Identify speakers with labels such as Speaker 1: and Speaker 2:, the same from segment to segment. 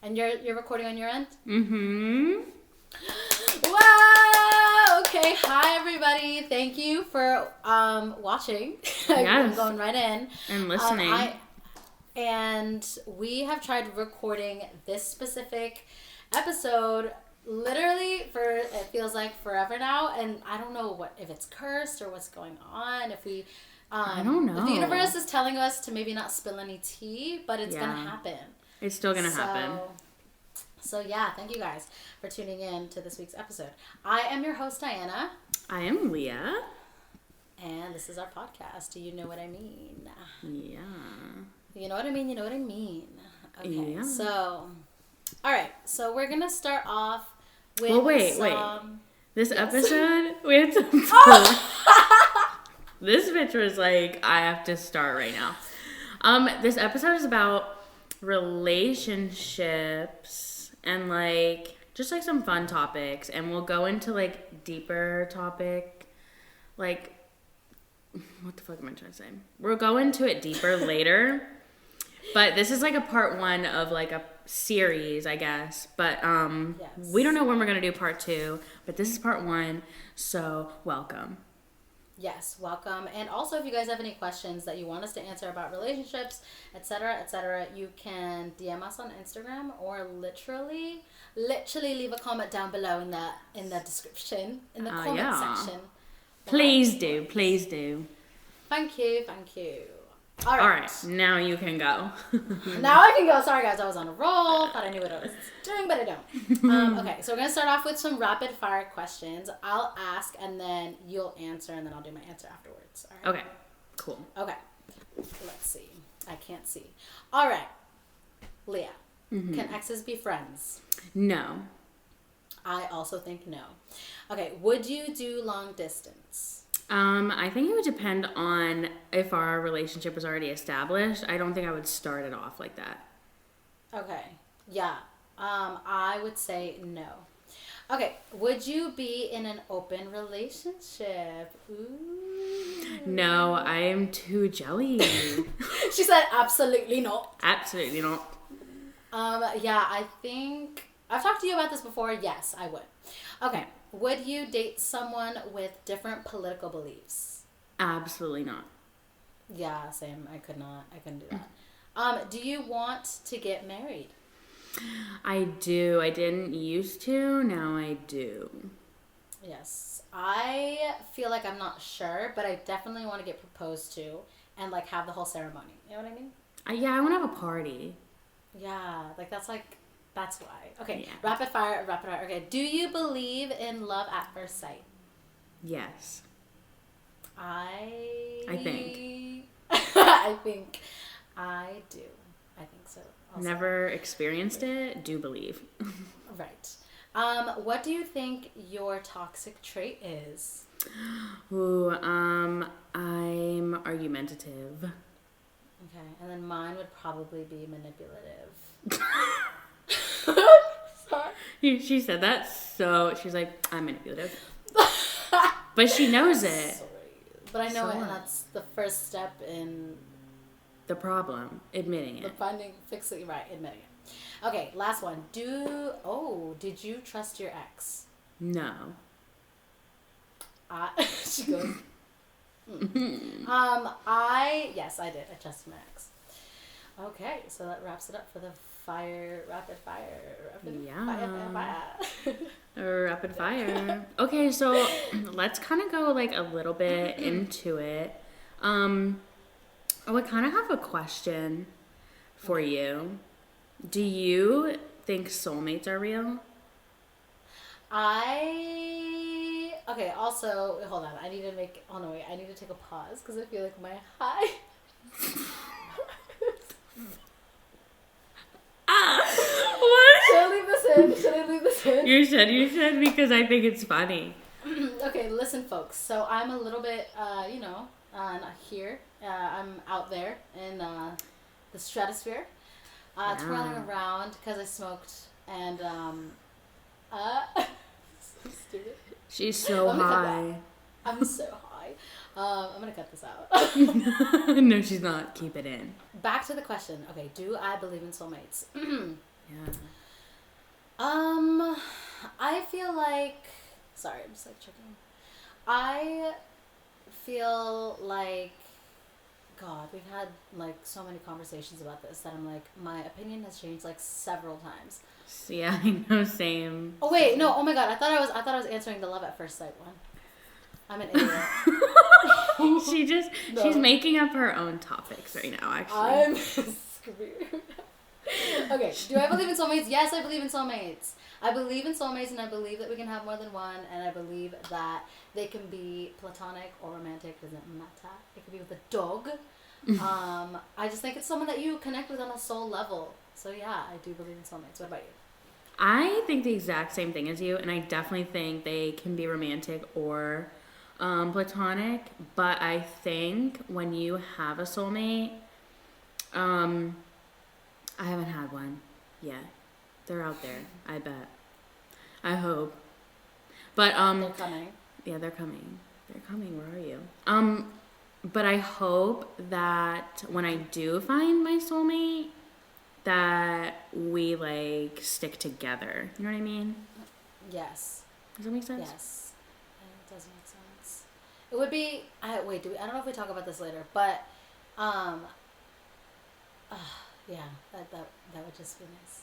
Speaker 1: And you're recording on your end?
Speaker 2: Mm-hmm.
Speaker 1: Wow! Okay, hi everybody. Thank you for watching. I'm
Speaker 2: Yes.
Speaker 1: going right in.
Speaker 2: And listening.
Speaker 1: And we have tried recording this specific episode literally for, it feels like forever now, and I don't know if it's cursed or what's going on, if we
Speaker 2: I don't know.
Speaker 1: the universe is telling us to maybe not spill any tea, but it's gonna happen.
Speaker 2: It's still gonna happen.
Speaker 1: So yeah, thank you guys for tuning in to this week's episode. I am your host, Diana.
Speaker 2: I am Leah.
Speaker 1: And this is our podcast. Do you know what I mean?
Speaker 2: Yeah.
Speaker 1: You know what I mean? You know what I mean? Okay,
Speaker 2: yeah.
Speaker 1: So, all right. So we're going to start off with
Speaker 2: wait. This episode, we had to... This bitch was like, I have to start right now. This episode is about relationships and like just like some fun topics, and we'll go into like deeper topic, like what the fuck am I trying to say? We'll go into it deeper later, but this is like a part 1 of like a series, I guess. But
Speaker 1: Yes.
Speaker 2: We don't know when we're gonna do part 2, but this is part 1, so welcome.
Speaker 1: Yes, welcome. And also, if you guys have any questions that you want us to answer about relationships, etc., you can DM us on Instagram or literally leave a comment down below in the description, in the comment section.
Speaker 2: Please do.
Speaker 1: Thank you. All right,
Speaker 2: now you can go.
Speaker 1: Now I can go. Sorry guys, I was on a roll. Thought I knew what I was doing, but I don't. Okay, so we're gonna start off with some rapid fire questions. I'll ask and then you'll answer, and then I'll do my answer afterwards. All right?
Speaker 2: Okay, cool.
Speaker 1: Okay, let's see. I can't see. All right, Leah, can exes be friends?
Speaker 2: No.
Speaker 1: I also think no. Okay, would you do long distance?
Speaker 2: I think it would depend on if our relationship was already established. I don't think I would start it off like that.
Speaker 1: Okay. Yeah. I would say no. Okay. Would you be in an open relationship? Ooh.
Speaker 2: No, I am too jelly.
Speaker 1: She said absolutely not.
Speaker 2: Absolutely not.
Speaker 1: Yeah, I think I've talked to you about this before. Yes, I would. Okay. Would you date someone with different political beliefs?
Speaker 2: Absolutely not.
Speaker 1: Yeah, same. I couldn't do that. Do you want to get married?
Speaker 2: I do. I didn't used to. Now I do.
Speaker 1: Yes. I feel like I'm not sure, but I definitely want to get proposed to and like have the whole ceremony. You know what I mean?
Speaker 2: Yeah, I want to have a party.
Speaker 1: Yeah, like that's why. Okay,
Speaker 2: Yeah.
Speaker 1: rapid fire. Okay, do you believe in love at first sight?
Speaker 2: Yes.
Speaker 1: I
Speaker 2: think.
Speaker 1: I think I do. I think so. Also.
Speaker 2: Never experienced it. Do believe.
Speaker 1: Right. What do you think your toxic trait is?
Speaker 2: Ooh, I'm argumentative.
Speaker 1: Okay, and then mine would probably be manipulative. Sorry.
Speaker 2: She said that, so she's like, I'm manipulative. But she knows it.
Speaker 1: Sorry. But I know it, and that's the first step in
Speaker 2: the problem, admitting it.
Speaker 1: Admitting it. Okay, last one. Did you trust your ex?
Speaker 2: No.
Speaker 1: She goes. Yes, I did. I trusted my ex. Okay, so that wraps it up for the rapid fire.
Speaker 2: Rapid fire. Okay, so let's kind of go like a little bit into it. I kind of have a question for you. Do you think soulmates are real?
Speaker 1: Okay, also, hold on. I need to take a pause because I feel like my high.
Speaker 2: What?
Speaker 1: Should I leave this in?
Speaker 2: You should, because I think it's funny.
Speaker 1: Okay, listen, folks. So I'm a little bit, not here. I'm out there in the stratosphere, twirling around because I smoked and so stupid.
Speaker 2: She's so high.
Speaker 1: I'm so high. I'm gonna cut this out.
Speaker 2: No, she's not. Keep it in.
Speaker 1: Back to the question. Okay, do I believe in soulmates?
Speaker 2: Yeah.
Speaker 1: I feel like, sorry, I'm just like checking. I feel like, God, we've had like so many conversations about this that I'm like, my opinion has changed like several times.
Speaker 2: So, yeah, I know, same.
Speaker 1: Oh wait, no, oh my God, I thought I was answering the love at first sight one. I'm an idiot.
Speaker 2: She's making up her own topics right now, actually.
Speaker 1: I'm screwed. Okay, do I believe in soulmates? Yes, I believe in soulmates. I believe in soulmates, and I believe that we can have more than one, and I believe that they can be platonic or romantic. Doesn't matter. It could be with a dog. I just think it's someone that you connect with on a soul level. So yeah, I do believe in soulmates. What about you?
Speaker 2: I think the exact same thing as you, and I definitely think they can be romantic or platonic. But I think when you have a soulmate, I haven't had one yet. They're out there, I bet. I hope. But
Speaker 1: They're coming.
Speaker 2: yeah, they're coming. They're coming. Where are you? But I hope that when I do find my soulmate, that we like stick together. You know what I mean?
Speaker 1: Yes.
Speaker 2: Does that make sense?
Speaker 1: Yes. It does make sense. It would be. I don't know if we talk about this later, but yeah, that would just be nice.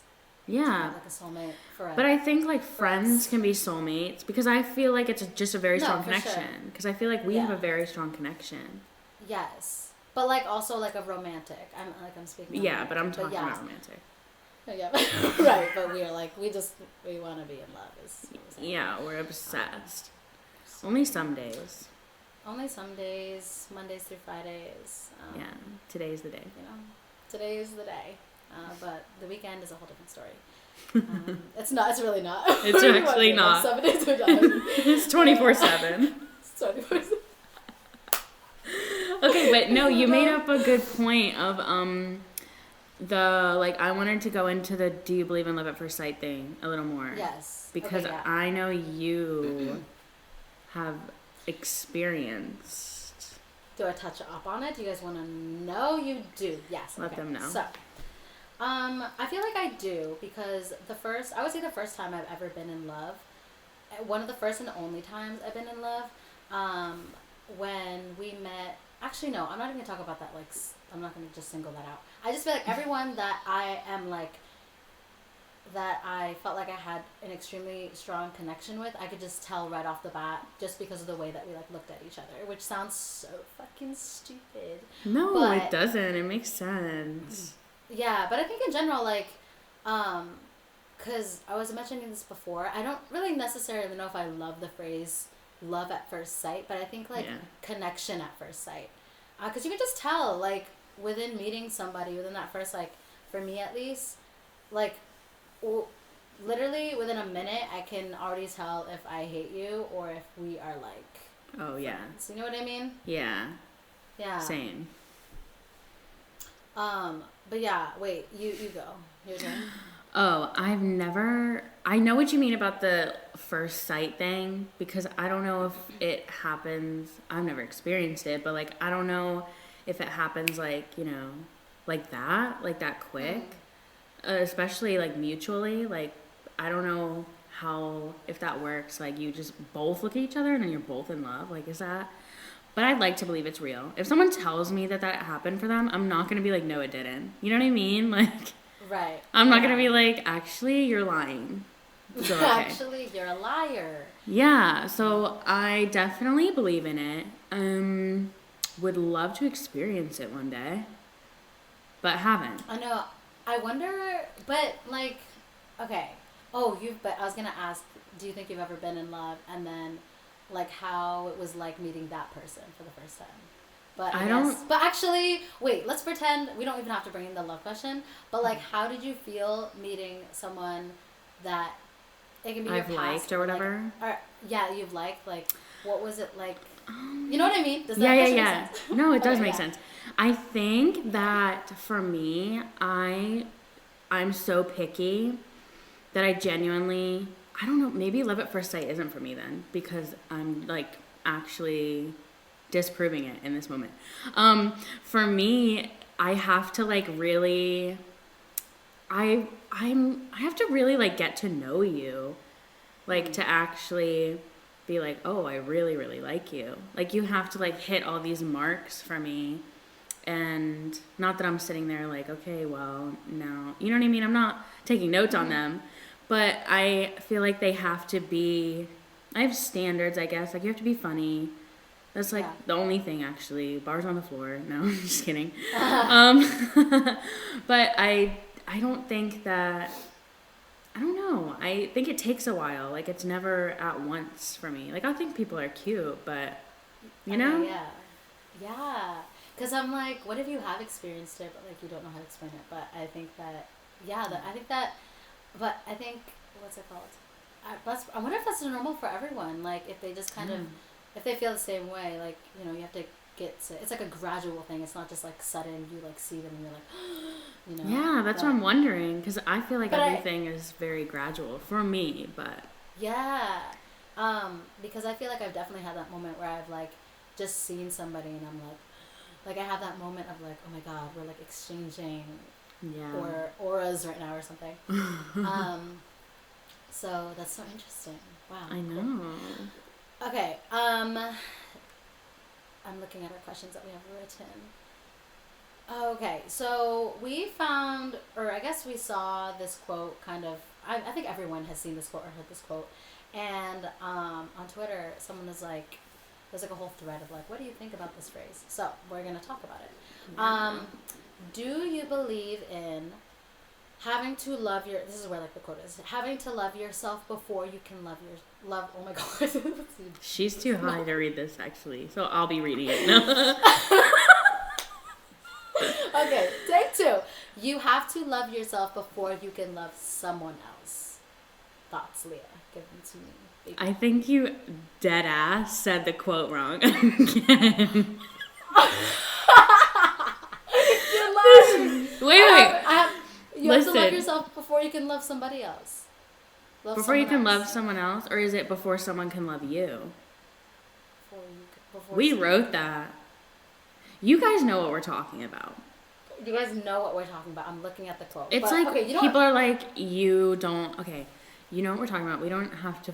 Speaker 2: Yeah.
Speaker 1: Like a soulmate forever.
Speaker 2: But I think like friends can be soulmates because I feel like it's just a very strong
Speaker 1: for
Speaker 2: connection. Because I feel like we have a very strong connection.
Speaker 1: Yes, but like also like a romantic. I'm speaking.
Speaker 2: Yeah, but I'm talking about romantic.
Speaker 1: Yeah, right. But we are like we want to be in love.
Speaker 2: Yeah, we're obsessed. Only some days.
Speaker 1: Only some days, Mondays through Fridays.
Speaker 2: Yeah, today's the day.
Speaker 1: You know, today is the day. But the weekend is a whole different story. It's not. It's really not.
Speaker 2: It's actually not.
Speaker 1: 7 days are done.
Speaker 2: It's 24/7.
Speaker 1: It's 24/7.
Speaker 2: Okay, but no, you made up a good point of the like I wanted to go into the do you believe in love at first sight thing a little more.
Speaker 1: Yes.
Speaker 2: Because
Speaker 1: okay, yeah.
Speaker 2: I know you have experienced.
Speaker 1: Do I touch up on it? Do you guys want to know? You do. Yes.
Speaker 2: Let them know.
Speaker 1: So, I feel like I do because I would say the first time I've ever been in love, one of the first and only times I've been in love, when we met. Actually, no, I'm not even gonna talk about that. Like, I'm not gonna just single that out. I just feel like everyone that I am like, that I felt like I had an extremely strong connection with, I could just tell right off the bat, just because of the way that we like looked at each other, which sounds so fucking stupid.
Speaker 2: No,
Speaker 1: but,
Speaker 2: it doesn't. It makes sense.
Speaker 1: Yeah, but I think in general, like, because I was mentioning this before, I don't really necessarily know if I love the phrase love at first sight, but I think like connection at first sight, because you can just tell like within meeting somebody within that first, like for me at least, like literally within a minute I can already tell if I hate you or if we are like friends. You know what I mean?
Speaker 2: Yeah
Speaker 1: Same. But yeah, wait, you go, your turn.
Speaker 2: Oh, I know what you mean about the first sight thing because I don't know if it happens. I've never experienced it, but like, I don't know if it happens like, you know, like that quick, especially like mutually. Like, I don't know if that works. Like you just both look at each other and then you're both in love. Like, is that, but I'd like to believe it's real. If someone tells me that happened for them, I'm not going to be like, no, it didn't. You know what I mean? Like,
Speaker 1: right.
Speaker 2: I'm not going to be like, actually, you're lying. So, okay.
Speaker 1: Actually, you're a liar.
Speaker 2: Yeah, so I definitely believe in it. Would love to experience it one day, but haven't.
Speaker 1: I know. I wonder, but like, okay. Oh, but I was going to ask, do you think you've ever been in love and then like how it was like meeting that person for the first time? But I don't. But actually, wait. Let's pretend we don't even have to bring in the love question. But like, how did you feel meeting someone that it can be
Speaker 2: I've
Speaker 1: your past,
Speaker 2: liked or whatever?
Speaker 1: Like, you've liked. Like, what was it like? You know what I mean? Does
Speaker 2: that
Speaker 1: make sense?
Speaker 2: No, it does make sense. I think that for me, I'm so picky that I genuinely, I don't know. Maybe love at first sight isn't for me then because I'm like actually disproving it in this moment. For me, I have to like really I have to really like get to know you, like to actually be like, oh, I really, really like you. Like you have to like hit all these marks for me. And not that I'm sitting there like, okay, well, now, you know what I mean? I'm not taking notes on them, but I feel like they have to be, I have standards, I guess. Like you have to be funny. That's like the only thing actually. Bars on the floor. No, I'm just kidding. But I don't think that, I don't know. I think it takes a while. Like it's never at once for me. Like I think people are cute, but you know?
Speaker 1: Yeah. Yeah. Because I'm like, what if you have experienced it, but like you don't know how to explain it? But I think that, but I think, what's it called? I wonder if that's normal for everyone. Like if they just kind of, if they feel the same way, like, you know, you have to get to, it's like a gradual thing. It's not just like sudden, you like see them and you're like, you know.
Speaker 2: Yeah, that's what I'm wondering. Because I feel like everything is very gradual for me, but.
Speaker 1: Yeah. Because I feel like I've definitely had that moment where I've like just seen somebody and I'm like I have that moment of like, oh my God, we're like exchanging or auras right now or something. So that's so interesting. Wow.
Speaker 2: I know.
Speaker 1: Cool. Okay. I'm looking at our questions that we have written. Okay, so we found, or I guess we saw this quote kind of, I think everyone has seen this quote or heard this quote. And on Twitter, someone was like, there's like a whole thread of like, what do you think about this phrase? So we're going to talk about it.
Speaker 2: Yeah.
Speaker 1: Do you believe in having to love your, this is where like the quote is, having to love yourself before you can love oh my God.
Speaker 2: She's too high to read this actually, so I'll be reading it now.
Speaker 1: Okay, take 2. You have to love yourself before you can love someone else. Thoughts, Leah? Give them to me. Baby.
Speaker 2: I think you dead ass said the quote wrong again.
Speaker 1: You're lying.
Speaker 2: Wait.
Speaker 1: You have to love yourself before you can love somebody else.
Speaker 2: Before you can love someone else, or is it before someone can love you? We wrote that. You guys know what we're talking about.
Speaker 1: You guys know what we're talking about. I'm looking at the quote.
Speaker 2: It's like, okay, people are like, you don't, okay, you know what we're talking about. We don't have to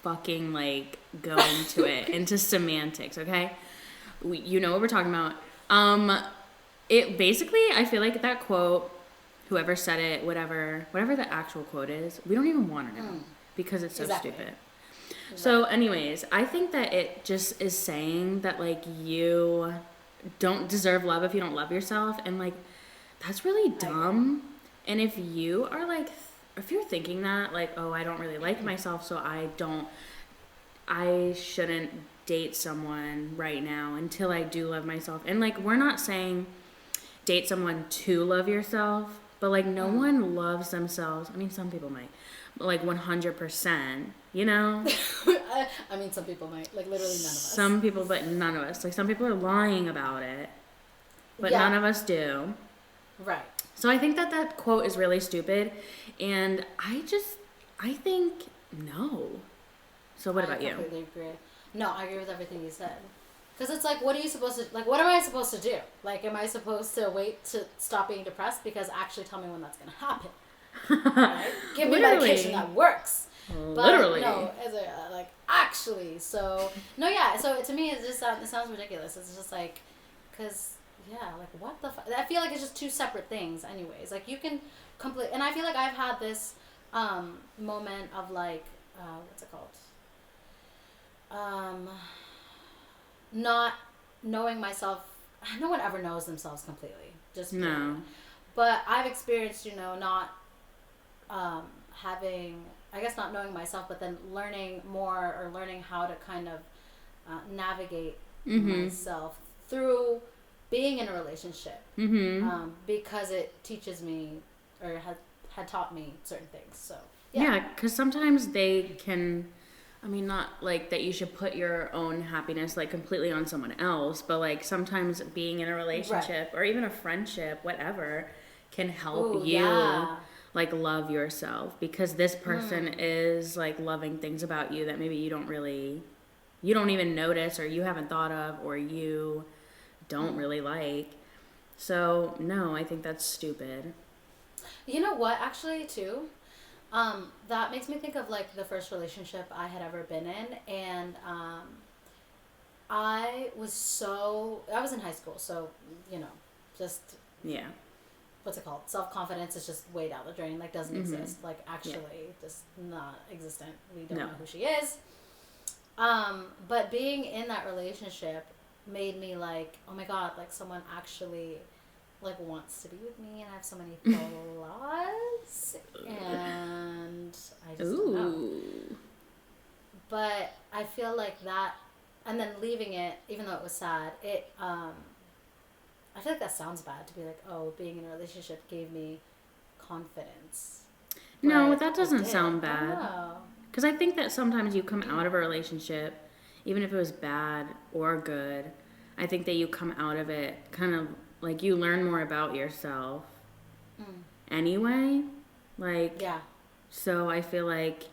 Speaker 2: fucking like go into it, into semantics, okay? You know what we're talking about. It basically, I feel like that quote, whoever said it, whatever the actual quote is, we don't even want to know because it's so stupid. Exactly. So anyways, I think that it just is saying that like you don't deserve love if you don't love yourself, and like that's really dumb. And if you are like, if you're thinking that like, oh, I don't really like myself, so I shouldn't date someone right now until I do love myself. And like, we're not saying date someone to love yourself, but like no one loves themselves. I mean, some people might, but like 100%, you know?
Speaker 1: I mean, some people might, like literally none of us.
Speaker 2: Some people, but none of us. Like some people are lying about it, but none of us do.
Speaker 1: Right.
Speaker 2: So I think that quote is really stupid, and I think no. So what about you? I
Speaker 1: completely agree. No, I agree with everything you said. Because it's like, what are you supposed to, like, what am I supposed to do? Like, am I supposed to wait to stop being depressed? Because actually tell me when that's going to happen. Right? Give me medication that works.
Speaker 2: Literally.
Speaker 1: But no, it's like, actually. So, no, yeah. So to me, it sounds ridiculous. It's just like, because, yeah, like, what the fuck? I feel like it's just two separate things anyways. Like, you can complete, and I feel like I've had this moment of like, what's it called? Not knowing myself. No one ever knows themselves completely. Just no. But I've experienced, not having, I guess not knowing myself, but then learning more or learning how to kind of navigate myself through being in a relationship, because it teaches me or had taught me certain things. So
Speaker 2: yeah, because sometimes they can. I mean, not like that you should put your own happiness like completely on someone else, but like sometimes being in a relationship or even a friendship, whatever, can help you like love yourself, because this person is like loving things about you that maybe you don't even notice, or you haven't thought of, or you don't really like. So no, I think that's stupid.
Speaker 1: You know what, actually, too? That makes me think of like the first relationship I had ever been in, and I was in high school, so you know, just
Speaker 2: Yeah.
Speaker 1: what's it called? Self confidence is just way down the drain, like doesn't
Speaker 2: Mm-hmm.
Speaker 1: exist, like actually just not existent. We don't
Speaker 2: No.
Speaker 1: know who she is. But being in that relationship made me like, oh my god, like someone actually like wants to be with me, and I have so many flaws, and I just don't know.
Speaker 2: Ooh.
Speaker 1: But I feel like that, and then leaving it, even though it was sad, I feel like that sounds bad to be like, oh, being in a relationship gave me confidence.
Speaker 2: No,
Speaker 1: But
Speaker 2: that
Speaker 1: it
Speaker 2: doesn't
Speaker 1: did.
Speaker 2: sound
Speaker 1: I don't
Speaker 2: bad.
Speaker 1: know.
Speaker 2: Because I think that sometimes you come out of a relationship, even if it was bad or good, I think that you come out of it kind of like you learn more about yourself anyway. Like,
Speaker 1: Yeah.
Speaker 2: so I feel like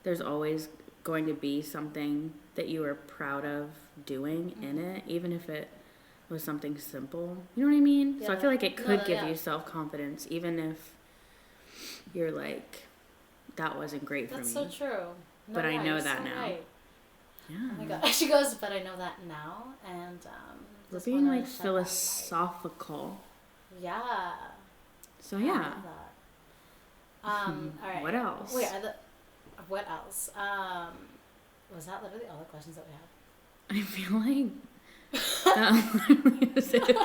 Speaker 2: there's always going to be something that you are proud of doing in it, even if it was something simple. You know what I mean?
Speaker 1: Yeah.
Speaker 2: So I feel like it could give
Speaker 1: yeah.
Speaker 2: you self-confidence, even if you're like, that wasn't great
Speaker 1: That's
Speaker 2: for me.
Speaker 1: so true. No,
Speaker 2: But I
Speaker 1: yeah,
Speaker 2: know
Speaker 1: you're
Speaker 2: that
Speaker 1: so
Speaker 2: now.
Speaker 1: Right.
Speaker 2: Yeah.
Speaker 1: Oh my god. She goes, but I know that now, and
Speaker 2: We're
Speaker 1: just
Speaker 2: being
Speaker 1: wanna
Speaker 2: like
Speaker 1: shed that
Speaker 2: philosophical.
Speaker 1: light. Yeah.
Speaker 2: So
Speaker 1: I
Speaker 2: yeah.
Speaker 1: love that. All right.
Speaker 2: What else?
Speaker 1: Wait, what else? Was that literally all the questions that we had?
Speaker 2: I feel like that literally is it.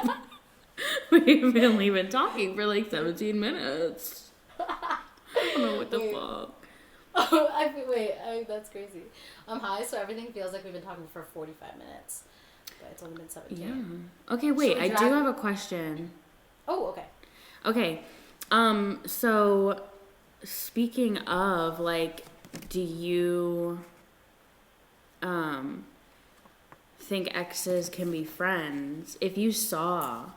Speaker 2: We've only been talking for like 17 minutes. I don't know what the fuck.
Speaker 1: Oh, that's crazy. I'm high, so everything feels like we've been talking for 45 minutes. But it's only been 17.
Speaker 2: Yeah. Okay, wait, I do have a question.
Speaker 1: Oh, okay.
Speaker 2: Okay. So speaking of, like, do you think exes can be friends? If you saw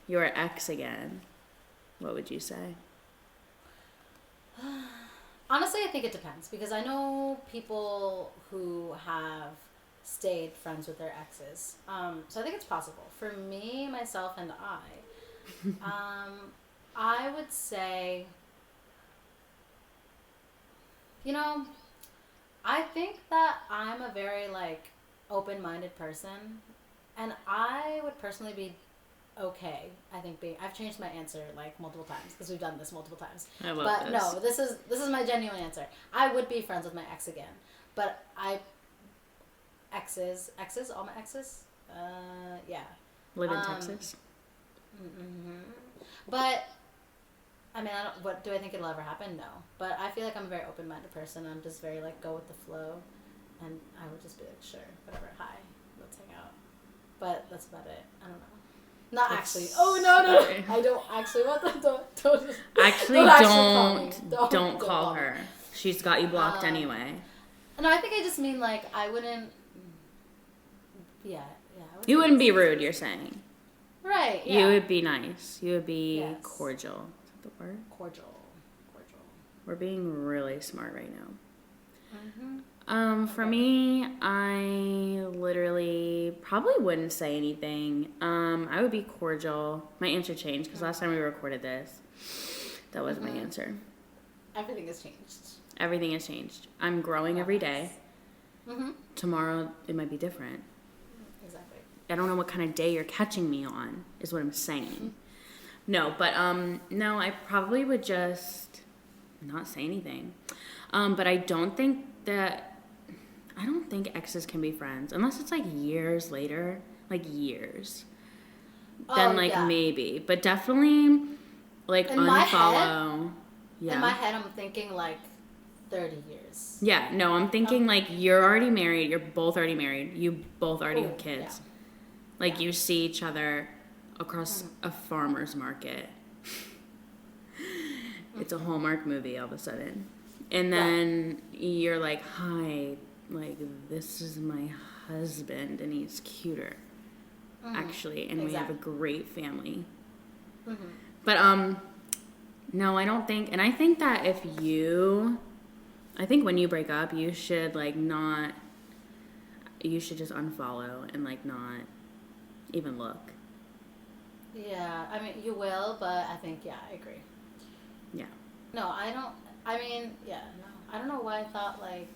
Speaker 2: your ex again, what would you say?
Speaker 1: Honestly, I think it depends, because I know people who have stayed friends with their exes. So I think it's possible. For me, myself, and I would say, you know, I think that I'm a very like open-minded person, and I would personally be okay. I think I've changed my answer like multiple times because we've done this multiple times.
Speaker 2: I love
Speaker 1: but
Speaker 2: this.
Speaker 1: no, this is my genuine answer. I would be friends with my ex again, but all my exes, yeah.
Speaker 2: Live in Texas?
Speaker 1: But I mean, what do I think it'll ever happen? No, but I feel like I'm a very open-minded person. I'm just very like go with the flow, and I would just be like, sure, whatever, hi, let's hang out. But that's about it. I don't know. Not actually. Oh no! I don't actually want them. Don't
Speaker 2: Actually, don't call her. She's got you blocked anyway.
Speaker 1: No, I think I just mean like I wouldn't. Yeah.
Speaker 2: You wouldn't be rude. You're saying.
Speaker 1: Right. Yeah.
Speaker 2: You would be nice. You would be cordial. Is that the word?
Speaker 1: Cordial.
Speaker 2: We're being really smart right now.
Speaker 1: Mm-hmm.
Speaker 2: For me, I literally probably wouldn't say anything. I would be cordial. My answer changed because last time we recorded this, that was my answer.
Speaker 1: Everything has changed.
Speaker 2: Everything has changed. I'm growing every day.
Speaker 1: Mm-hmm.
Speaker 2: Tomorrow, it might be different.
Speaker 1: Exactly.
Speaker 2: I don't know what kind of day you're catching me on, is what I'm saying. No, but, no, I probably would just not say anything. But I don't think exes can be friends unless it's like years later, like years. Then maybe, but definitely like
Speaker 1: in
Speaker 2: unfollow.
Speaker 1: In my head, I'm thinking like 30 years.
Speaker 2: Yeah, no, I'm thinking like you're already married. You're both already married. You both already have kids.
Speaker 1: Yeah.
Speaker 2: Like you see each other across a farmer's market. It's a Hallmark movie all of a sudden. And then you're like, hi, like, this is my husband, and he's cuter, actually, and we have a great family. But, no, I don't think, and I think that I think when you break up, you should, like, you should just unfollow and, like, not even look.
Speaker 1: Yeah, I mean, you will, but I think, I agree.
Speaker 2: Yeah.
Speaker 1: No, I don't. I mean, yeah, no. I don't know why I thought, like,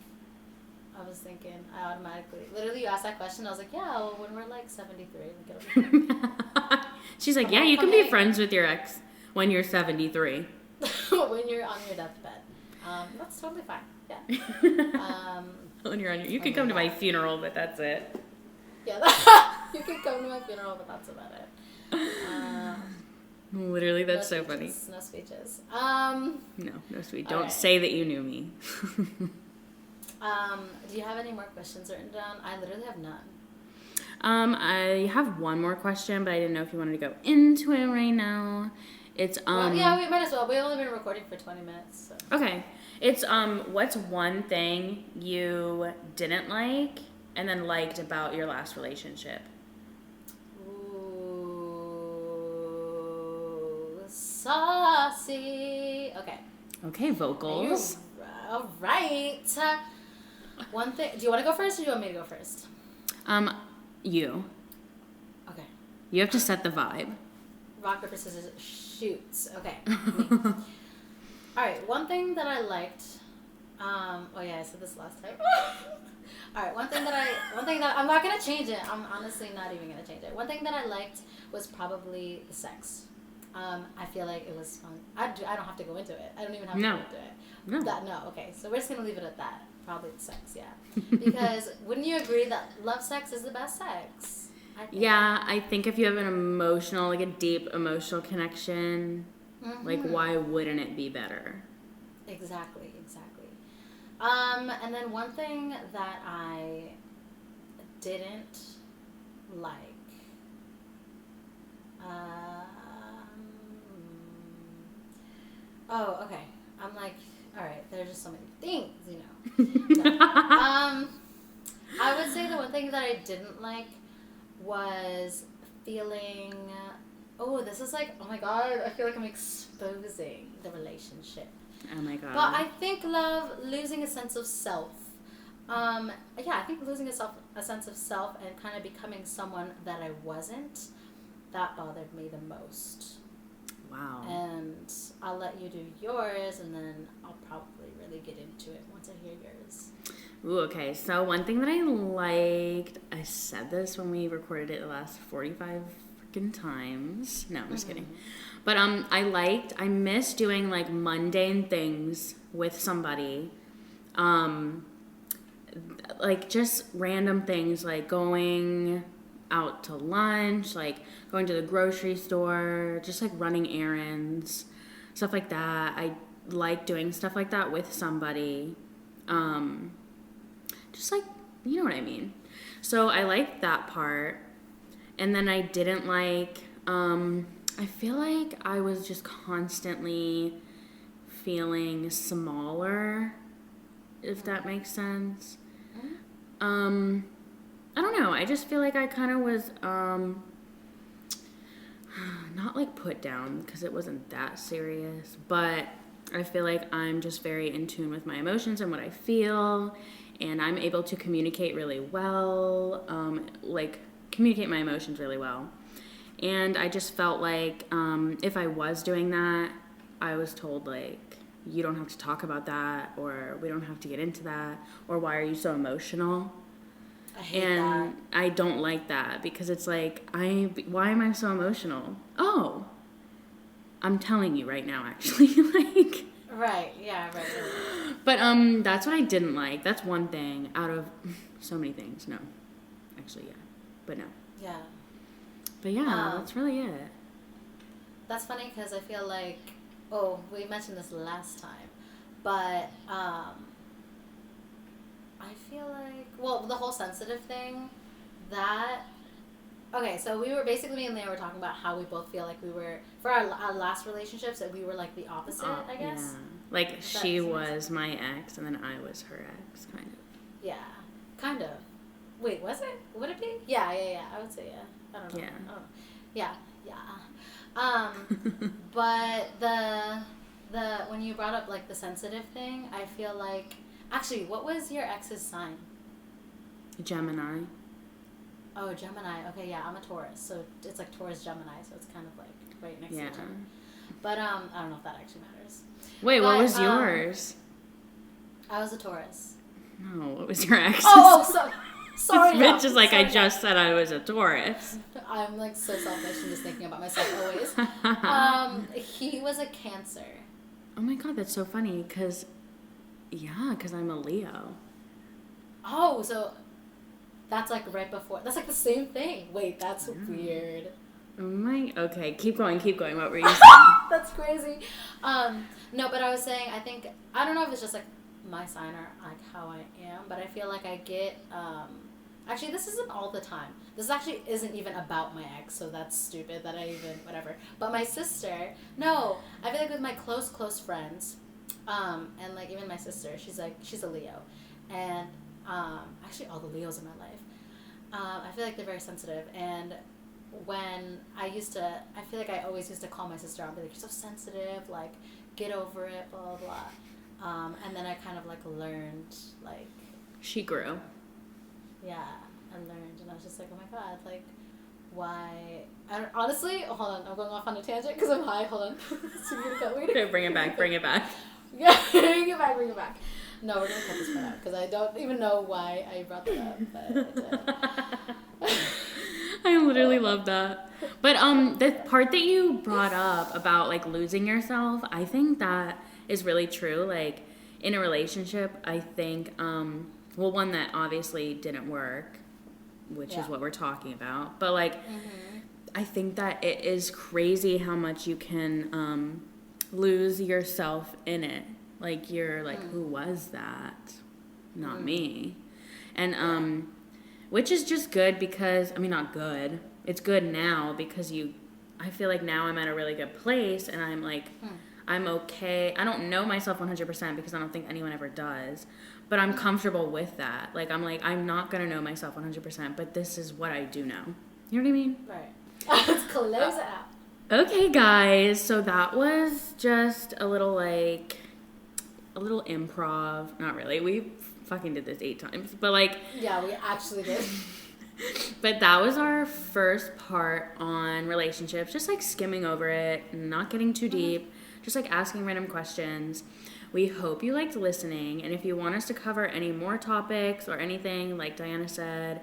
Speaker 1: I was thinking, I automatically, literally, you asked that question, I was like, yeah, well, when we're like 73, it'll be fine.
Speaker 2: She's like, yeah, you can be friends with your ex when you're 73.
Speaker 1: When you're on your deathbed. That's totally fine. Yeah.
Speaker 2: When you're on you can come to my funeral, but that's it.
Speaker 1: Yeah, you can come to my funeral, but that's about it.
Speaker 2: Literally, that's
Speaker 1: no
Speaker 2: so funny.
Speaker 1: No speeches.
Speaker 2: No speech. Don't say that you knew me.
Speaker 1: Do you have any more questions written down? I literally have none.
Speaker 2: I have one more question, but I didn't know if you wanted to go into it right now. It's
Speaker 1: well, yeah, we might as well. We've only been recording for 20 minutes. So.
Speaker 2: Okay. It's what's one thing you didn't like and then liked about your last relationship?
Speaker 1: Ooh, saucy. Okay,
Speaker 2: vocals.
Speaker 1: All right. One thing. Do you want to go first, or do you want me to go first?
Speaker 2: You.
Speaker 1: Okay.
Speaker 2: You have to set the vibe.
Speaker 1: Rock, paper, scissors, shoots. Okay. All right. One thing that I liked. Oh yeah, I said this last time. All right. One thing that I'm not gonna change it. I'm honestly not even gonna change it. One thing that I liked was probably the sex. I feel like it was fun. I don't have to go into it. I don't even have to go into it. No. Okay. So we're just gonna leave it at that. Probably the sex. Yeah. Because wouldn't you agree that love sex is the best sex?
Speaker 2: Yeah, I think if you have an emotional, like a deep emotional connection, like why wouldn't it be better?
Speaker 1: Exactly. And then one thing that I didn't like. Oh, okay. I'm like, all right. There's just so many things, you know. No. I would say the one thing that I didn't like was feeling. Oh, this is like, oh my god, I feel like I'm exposing the relationship.
Speaker 2: Oh my god.
Speaker 1: But I think losing a sense of self. I think losing a sense of self and kind of becoming someone that I wasn't, that bothered me the most.
Speaker 2: Wow.
Speaker 1: And I'll let you do yours, and then I'll probably really get into it once I hear yours.
Speaker 2: Ooh, okay. So one thing that I liked, I said this when we recorded it the last 45 freaking times. No, I'm just kidding. But I miss doing like mundane things with somebody. Like just random things like going out to lunch, like going to the grocery store, just like running errands, stuff like that. I like doing stuff like that with somebody. Just like, you know what I mean? So I liked that part. And then I didn't like, I feel like I was just constantly feeling smaller, if that makes sense. I don't know. I just feel like I kind of was, not like put down because it wasn't that serious, but I feel like I'm just very in tune with my emotions and what I feel, and I'm able to communicate really well, communicate my emotions really well. And I just felt like if I was doing that, I was told, like, you don't have to talk about that, or we don't have to get into that, or why are you so emotional?
Speaker 1: I hate that.
Speaker 2: I don't like that because it's like, why am I so emotional? Oh, I'm telling you right now, actually. like.
Speaker 1: Right, yeah, right.
Speaker 2: But that's what I didn't like. That's one thing out of so many things. No. Actually, yeah. But no.
Speaker 1: Yeah.
Speaker 2: But yeah, that's really it.
Speaker 1: That's funny because I feel like, we mentioned this last time, but I feel like, the whole sensitive thing, so we were basically, me and Leah were talking about how we both feel like we were, for our last relationships, that we were like the opposite, I guess.
Speaker 2: Yeah. Like she was my ex and then I was her ex, kind of.
Speaker 1: Yeah, kind of. Wait, was it? Would it be? Yeah, I would say yeah. I don't know. Yeah. But the when you brought up like the sensitive thing, I feel like, actually, what was your ex's sign?
Speaker 2: Gemini.
Speaker 1: Oh, Gemini. Okay, yeah, I'm a Taurus, so it's like Taurus Gemini, so it's kind of like right next to each other. But I don't know if that actually matters.
Speaker 2: Wait,
Speaker 1: But,
Speaker 2: what was yours?
Speaker 1: I was a Taurus.
Speaker 2: No, what was your ex's?
Speaker 1: Sorry.
Speaker 2: This bitch is like, I just said I was a Taurus.
Speaker 1: I'm like so selfish and just thinking about myself always. He was a Cancer.
Speaker 2: Oh my god, that's so funny, because I'm a Leo.
Speaker 1: Oh, so that's like right before. That's like the same thing. Wait, that's weird.
Speaker 2: Okay, keep going. What were you saying?
Speaker 1: That's crazy. No, but I was saying, I don't know if it's just like my sign or like how I am, but I feel like I get, actually this isn't all the time. This actually isn't even about my ex, so that's stupid that I even, whatever. But my sister, no, I feel like with my close friends, and like even my sister, she's a Leo. And, actually all the Leos in my life, I feel like they're very sensitive. And when I feel like I always used to call my sister out and be like, you're so sensitive, like, get over it, blah, blah, blah. And then I kind of, like, learned, like...
Speaker 2: She grew.
Speaker 1: Yeah, I learned, and I was just like, oh my god, like, why... honestly, hold on, I'm going off on a tangent, because I'm high, hold on.
Speaker 2: Okay, bring it back.
Speaker 1: Yeah, bring it back. No, we're going to cut this part out, because I don't even know why I brought that up, but I did.
Speaker 2: I literally love that. But the part that you brought up about like losing yourself, I think that is really true. Like in a relationship, I think one that obviously didn't work, which is what we're talking about. But like I think that it is crazy how much you can lose yourself in it. Like you're like, who was that? Not me. And which is just good because, I mean, not good. It's good now because I feel like now I'm at a really good place and I'm like, I'm okay. I don't know myself 100% because I don't think anyone ever does, but I'm comfortable with that. Like, I'm not going to know myself 100%, but this is what I do know. You know what I mean?
Speaker 1: Right. Let's close it out.
Speaker 2: Okay, guys. So that was just a little improv. Not really. We fucking did this 8 times, but like...
Speaker 1: Yeah, we actually did.
Speaker 2: But that was our first part on relationships, just like skimming over it, not getting too deep, just like asking random questions. We hope you liked listening, and if you want us to cover any more topics or anything, like Diana said,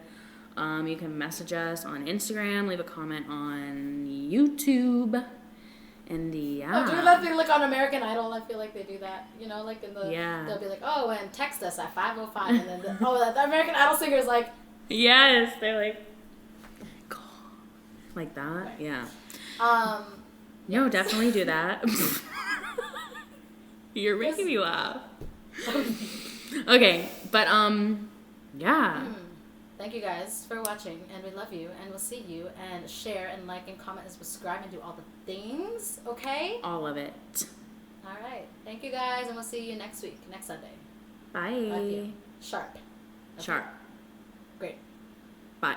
Speaker 2: you can message us on Instagram, leave a comment on YouTube. And yeah.
Speaker 1: Oh, do that thing like on American Idol? I feel like they do that. You know, like in the...
Speaker 2: Yeah.
Speaker 1: They'll be like, oh, and text us at 5:05. And then, the American Idol singer is like...
Speaker 2: Yes, they're like... Like that? Right. Yeah. No, definitely do that. You're making me laugh. Okay, but, yeah.
Speaker 1: Thank you guys for watching, and we love you, and we'll see you, and share, and like, and comment, and subscribe, and do all the things, okay?
Speaker 2: All of it.
Speaker 1: All right. Thank you guys, and we'll see you next week, next Sunday.
Speaker 2: Bye.
Speaker 1: Sharp.
Speaker 2: Okay. Sharp.
Speaker 1: Great.
Speaker 2: Bye.